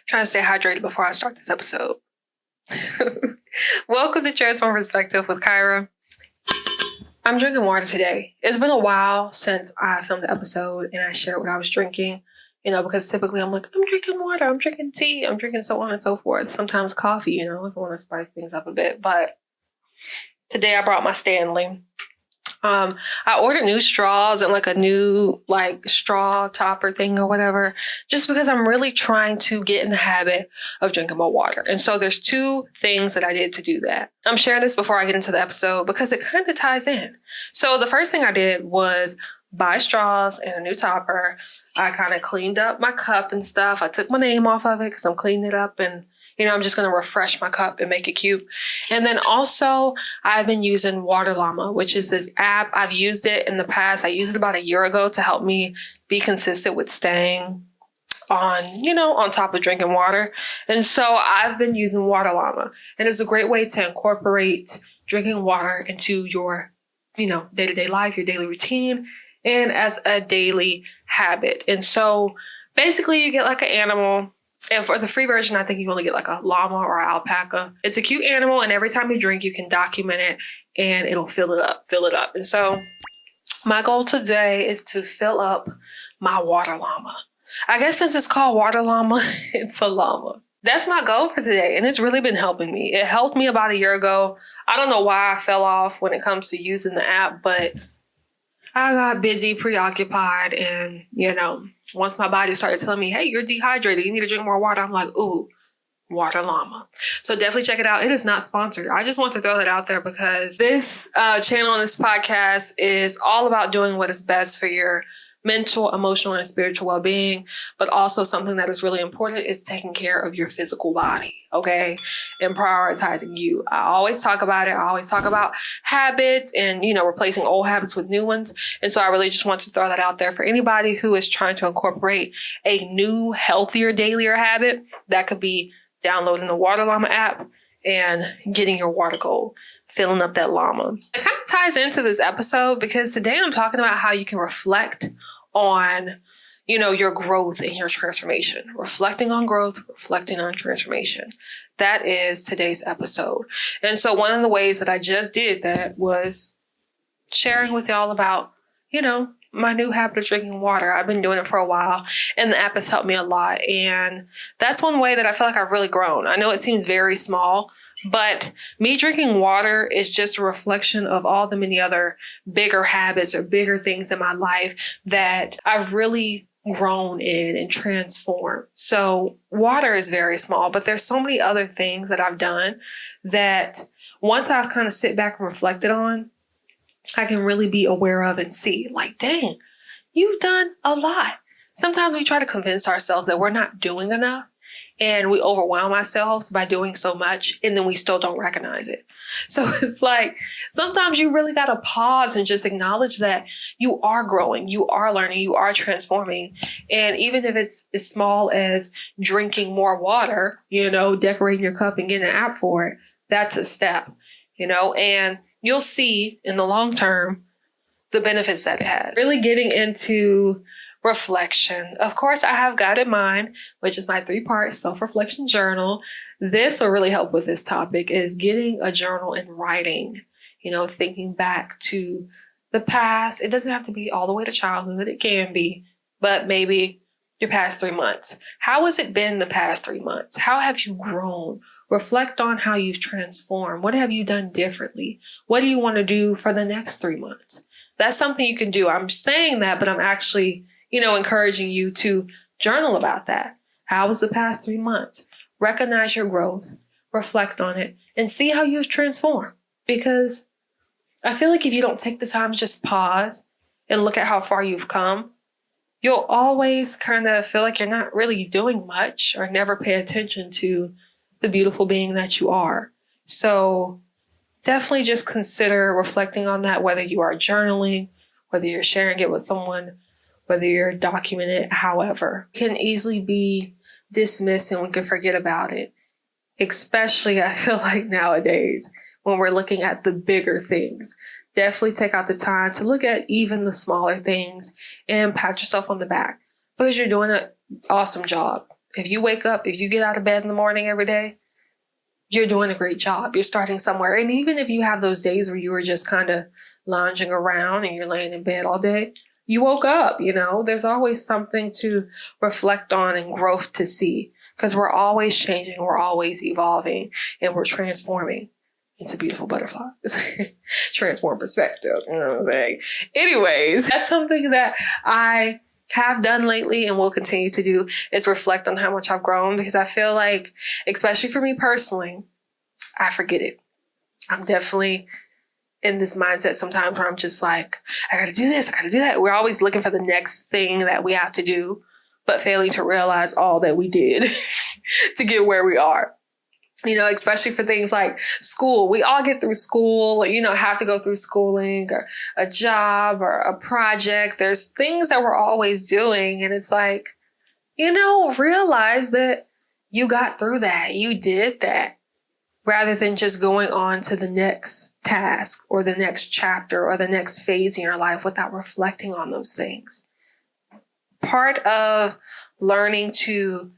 Trying to stay hydrated before I start this episode. Welcome to Transform Perspective with Kyrah. I'm drinking water today. It's been a while since I filmed the episode and I shared what I was drinking, because typically I'm like, I'm drinking water, I'm drinking tea, I'm drinking so on and so forth. Sometimes coffee, if I want to spice things up a bit. But today I brought my Stanley. I ordered new straws and a new straw topper thing or whatever, just because I'm really trying to get in the habit of drinking more water. And so there's two things that I did to do that. I'm sharing this before I get into the episode because it kind of ties in. So the first thing I did was buy straws and a new topper. I kind of cleaned up my cup and stuff. I took my name off of it because I'm cleaning it up and I'm just going to refresh my cup and make it cute. And then also I've been using Water Llama, which is this app. I've used it in the past. I used it about a year ago to help me be consistent with staying on top of drinking water. And so I've been using Water Llama, and it's a great way to incorporate drinking water into your, day-to-day life, your daily routine, and as a daily habit. And so basically you get an animal. And for the free version, I think you only get a llama or an alpaca. It's a cute animal, and every time you drink, you can document it, and it'll fill it up. And so my goal today is to fill up my Water Llama. I guess since it's called Water Llama, it's a llama. That's my goal for today, and it's really been helping me. It helped me about a year ago. I don't know why I fell off when it comes to using the app, but I got busy, preoccupied, and, once my body started telling me, hey, you're dehydrated, you need to drink more water, I'm like, ooh, Water Llama. So definitely check it out. It is not sponsored. I just want to throw that out there because this channel and this podcast is all about doing what is best for your mental, emotional, and spiritual well-being, but also something that is really important is taking care of your physical body, okay? And prioritizing you. I always talk about it. I always talk about habits and, replacing old habits with new ones. And so I really just want to throw that out there for anybody who is trying to incorporate a new, healthier, dailier habit. That could be downloading the Water Llama app and getting your water goal, filling up that llama. It kind of ties into this episode because today I'm talking about how you can reflect on, your growth and your transformation. Reflecting on growth, reflecting on transformation. That is today's episode. And so one of the ways that I just did that was sharing with y'all about, my new habit of drinking water. I've been doing it for a while, and the app has helped me a lot. And that's one way that I feel like I've really grown. I know it seems very small, but me drinking water is just a reflection of all the many other bigger habits or bigger things in my life that I've really grown in and transformed. So water is very small, but there's so many other things that I've done that once I've kind of sit back and reflected on, I can really be aware of and see, dang, you've done a lot. Sometimes we try to convince ourselves that we're not doing enough, and we overwhelm ourselves by doing so much, and then we still don't recognize it. So it's sometimes you really got to pause and just acknowledge that you are growing, you are learning, you are transforming. And even if it's as small as drinking more water, decorating your cup and getting an app for it, that's a step, and you'll see in the long term the benefits that it has. Really getting into reflection. Of course, I have got in mind, which is my 3-part self-reflection journal. This will really help with this topic, is getting a journal and writing, thinking back to the past. It doesn't have to be all the way to childhood. It can be, but maybe your past 3 months. How has it been the past 3 months? How have you grown? Reflect on how you've transformed. What have you done differently? What do you want to do for the next 3 months? That's something you can do. I'm saying that, but I'm actually, encouraging you to journal about that. How was the past 3 months? Recognize your growth, reflect on it, and see how you've transformed. Because I feel like if you don't take the time to just pause and look at how far you've come, you'll always kind of feel like you're not really doing much or never pay attention to the beautiful being that you are. So definitely just consider reflecting on that, whether you are journaling, whether you're sharing it with someone, whether you're documenting it, however. It can easily be dismissed and we can forget about it. Especially, I feel like nowadays, when we're looking at the bigger things. Definitely take out the time to look at even the smaller things and pat yourself on the back because you're doing an awesome job. If you wake up, if you get out of bed in the morning every day, you're doing a great job. You're starting somewhere. And even if you have those days where you were just kind of lounging around and you're laying in bed all day, you woke up, there's always something to reflect on and growth to see, because we're always changing, we're always evolving, and we're transforming into beautiful butterflies. Transform perspective, you know what I'm saying? Anyways, that's something that I have done lately and will continue to do, is reflect on how much I've grown, because I feel like, especially for me personally, I forget it. I'm definitely in this mindset sometimes where I'm just like, I got to do this, I got to do that. We're always looking for the next thing that we have to do, but failing to realize all that we did to get where we are. Especially for things like school. We all get through school, have to go through schooling or a job or a project. There's things that we're always doing. And it's like, realize that you got through that. You did that, rather than just going on to the next task or the next chapter or the next phase in your life without reflecting on those things. Part of learning to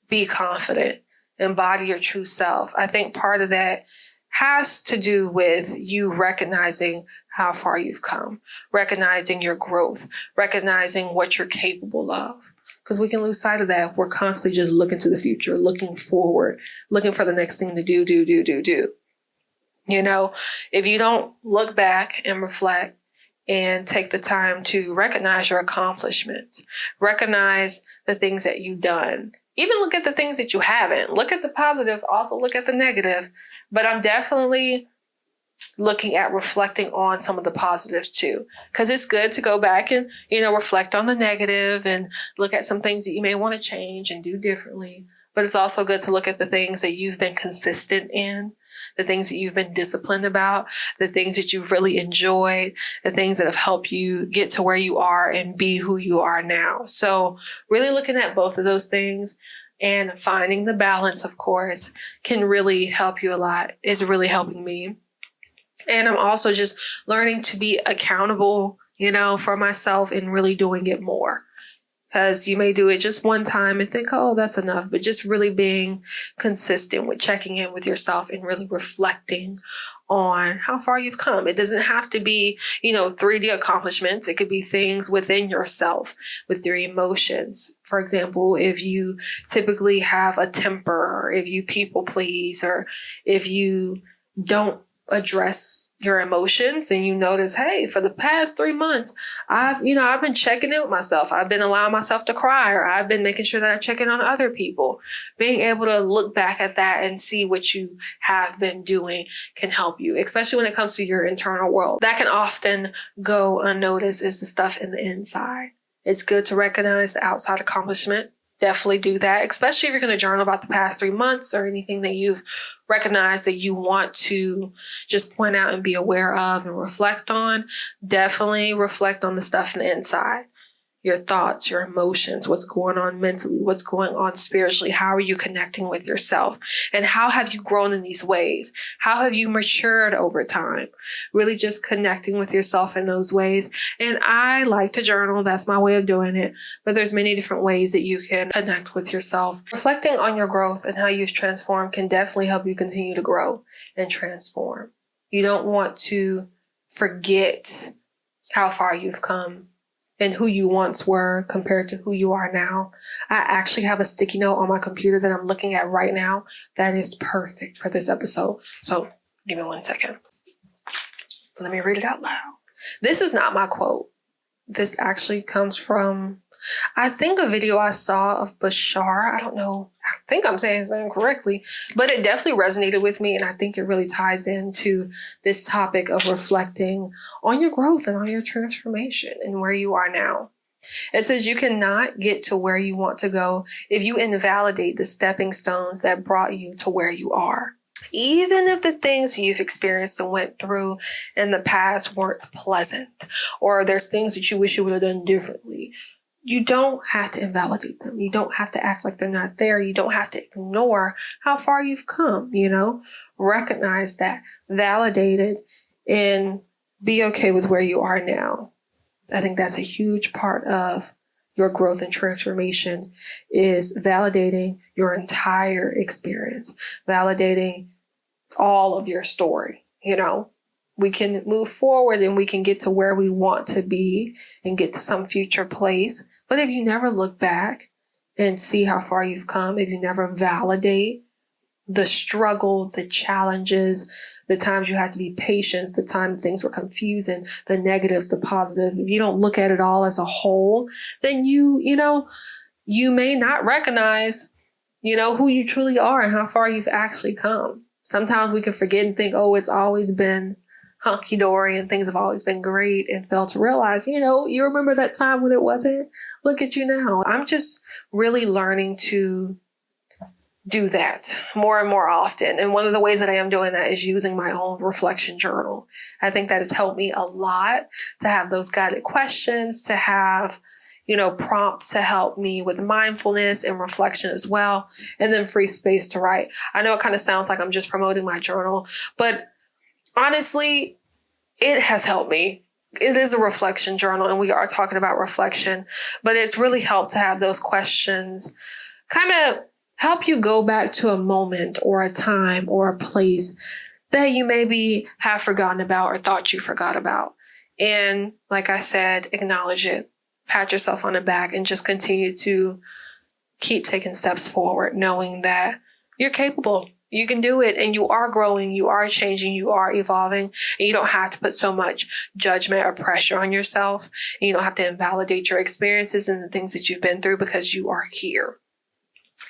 be confident, embody your true self, I think part of that has to do with you recognizing how far you've come, recognizing your growth, recognizing what you're capable of. Because we can lose sight of that if we're constantly just looking to the future, looking forward, looking for the next thing to do. If you don't look back and reflect and take the time to recognize your accomplishments, recognize the things that you've done, even look at the things that you haven't. Look at the positives, also look at the negative. But I'm definitely looking at reflecting on some of the positives too. Because it's good to go back and, reflect on the negative and look at some things that you may want to change and do differently. But it's also good to look at the things that you've been consistent in, the things that you've been disciplined about, the things that you've really enjoyed, the things that have helped you get to where you are and be who you are now. So really looking at both of those things and finding the balance, of course, can really help you a lot. It's really helping me. And I'm also just learning to be accountable, for myself and really doing it more. Because you may do it just one time and think, oh, that's enough. But just really being consistent with checking in with yourself and really reflecting on how far you've come. It doesn't have to be, 3D accomplishments. It could be things within yourself, with your emotions. For example, if you typically have a temper, or if you people please, or if you don't address your emotions and you notice, hey, for the past 3 months, I've been checking in with myself. I've been allowing myself to cry, or I've been making sure that I check in on other people. Being able to look back at that and see what you have been doing can help you, especially when it comes to your internal world. That can often go unnoticed, is the stuff in the inside. It's good to recognize the outside accomplishment. Definitely do that, especially if you're going to journal about the past 3 months or anything that you've recognized that you want to just point out and be aware of and reflect on. Definitely reflect on the stuff in the inside. Your thoughts, your emotions, what's going on mentally, what's going on spiritually. How are you connecting with yourself? And how have you grown in these ways? How have you matured over time? Really just connecting with yourself in those ways. And I like to journal. That's my way of doing it. But there's many different ways that you can connect with yourself. Reflecting on your growth and how you've transformed can definitely help you continue to grow and transform. You don't want to forget how far you've come and who you once were compared to who you are now. I actually have a sticky note on my computer that I'm looking at right now that is perfect for this episode. So give me 1 second. Let me read it out loud. This is not my quote. This actually comes from, I think, a video I saw of Bashar. I don't know. I think I'm saying his name correctly, but it definitely resonated with me. And I think it really ties into this topic of reflecting on your growth and on your transformation and where you are now. It says you cannot get to where you want to go if you invalidate the stepping stones that brought you to where you are. Even if the things you've experienced and went through in the past weren't pleasant, or there's things that you wish you would have done differently, you don't have to invalidate them. You don't have to act like they're not there. You don't have to ignore how far you've come, Recognize that, validate it, and be okay with where you are now. I think that's a huge part of, your growth and transformation is validating your entire experience, validating all of your story. We can move forward and we can get to where we want to be and get to some future place. But if you never look back and see how far you've come, if you never validate the struggle, the challenges, the times you had to be patient, the time things were confusing, the negatives, the positives, if you don't look at it all as a whole, then you may not recognize, who you truly are and how far you've actually come. Sometimes we can forget and think, oh, it's always been hunky-dory and things have always been great, and fail to realize, you remember that time when it wasn't? Look at you now. I'm just really learning to do that more and more often. And one of the ways that I am doing that is using my own reflection journal. I think that it's helped me a lot to have those guided questions, to have, prompts to help me with mindfulness and reflection as well. And then free space to write. I know it kind of sounds like I'm just promoting my journal, but honestly, it has helped me. It is a reflection journal and we are talking about reflection, but it's really helped to have those questions kind of help you go back to a moment or a time or a place that you maybe have forgotten about or thought you forgot about. And like I said, acknowledge it, pat yourself on the back, and just continue to keep taking steps forward, knowing that you're capable. You can do it, and you are growing, you are changing, you are evolving, and you don't have to put so much judgment or pressure on yourself. And you don't have to invalidate your experiences and the things that you've been through, because you are here.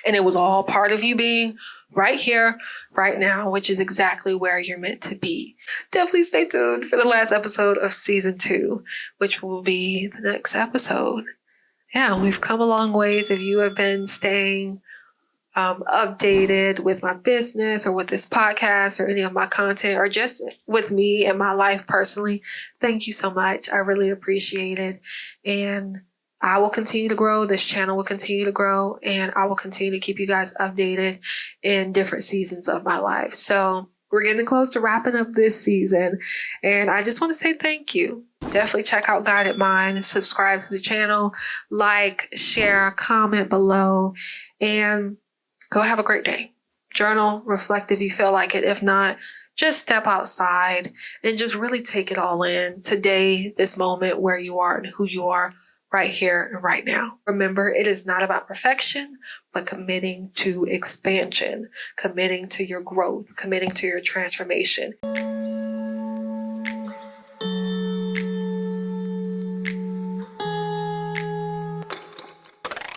And it was all part of you being right here, right now, which is exactly where you're meant to be. Definitely stay tuned for the last episode of season 2, which will be the next episode. Yeah, we've come a long ways. If you have been staying updated with my business or with this podcast or any of my content or just with me and my life personally, thank you so much. I really appreciate it. And I will continue to grow. This channel will continue to grow, and I will continue to keep you guys updated in different seasons of my life. So we're getting close to wrapping up this season, and I just want to say thank you. Definitely check out Guided Mind, subscribe to the channel, like, share, comment below, and go have a great day. Journal, reflect if you feel like it. If not, just step outside and just really take it all in today, this moment, where you are and who you are right here and right now. Remember, it is not about perfection, but committing to expansion, committing to your growth, committing to your transformation.